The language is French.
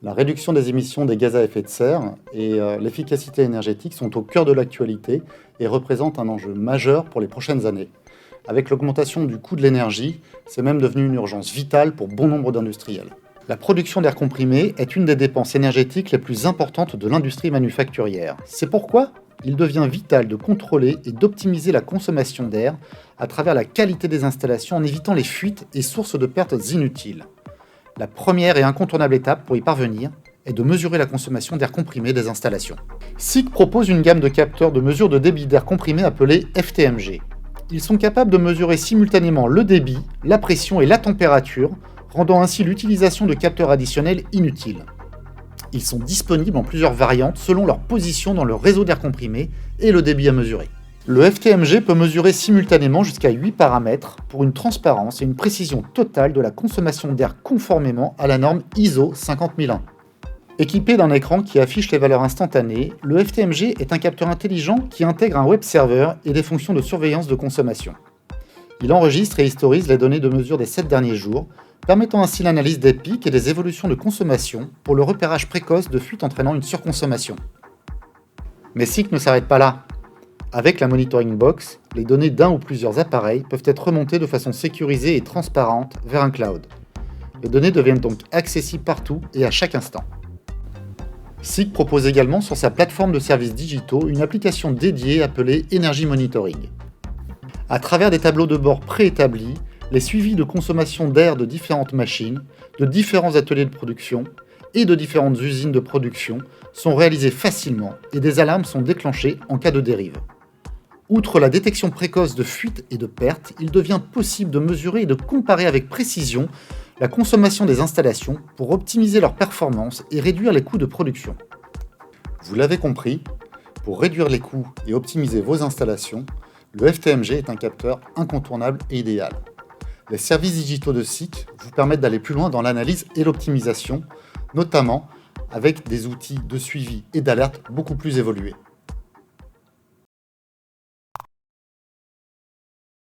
La réduction des émissions des gaz à effet de serre et l'efficacité énergétique sont au cœur de l'actualité et représentent un enjeu majeur pour les prochaines années. Avec l'augmentation du coût de l'énergie, c'est même devenu une urgence vitale pour bon nombre d'industriels. La production d'air comprimé est une des dépenses énergétiques les plus importantes de l'industrie manufacturière. C'est pourquoi il devient vital de contrôler et d'optimiser la consommation d'air à travers la qualité des installations en évitant les fuites et sources de pertes inutiles. La première et incontournable étape pour y parvenir est de mesurer la consommation d'air comprimé des installations. SICK propose une gamme de capteurs de mesure de débit d'air comprimé appelés FTMG. Ils sont capables de mesurer simultanément le débit, la pression et la température, rendant ainsi l'utilisation de capteurs additionnels inutile. Ils sont disponibles en plusieurs variantes selon leur position dans le réseau d'air comprimé et le débit à mesurer. Le FTMG peut mesurer simultanément jusqu'à 8 paramètres pour une transparence et une précision totale de la consommation d'air conformément à la norme ISO 50001. Équipé d'un écran qui affiche les valeurs instantanées, le FTMG est un capteur intelligent qui intègre un web server et des fonctions de surveillance de consommation. Il enregistre et historise les données de mesure des 7 derniers jours, permettant ainsi l'analyse des pics et des évolutions de consommation pour le repérage précoce de fuites entraînant une surconsommation. Mais SICK ne s'arrête pas là. Avec la Monitoring Box, les données d'un ou plusieurs appareils peuvent être remontées de façon sécurisée et transparente vers un cloud. Les données deviennent donc accessibles partout et à chaque instant. SICK propose également sur sa plateforme de services digitaux une application dédiée appelée Energy Monitoring. À travers des tableaux de bord préétablis, les suivis de consommation d'air de différentes machines, de différents ateliers de production et de différentes usines de production sont réalisés facilement et des alarmes sont déclenchées en cas de dérive. Outre la détection précoce de fuites et de pertes, il devient possible de mesurer et de comparer avec précision la consommation des installations pour optimiser leur performance et réduire les coûts de production. Vous l'avez compris, pour réduire les coûts et optimiser vos installations, le FTMG est un capteur incontournable et idéal. Les services digitaux de SICK vous permettent d'aller plus loin dans l'analyse et l'optimisation, notamment avec des outils de suivi et d'alerte beaucoup plus évolués.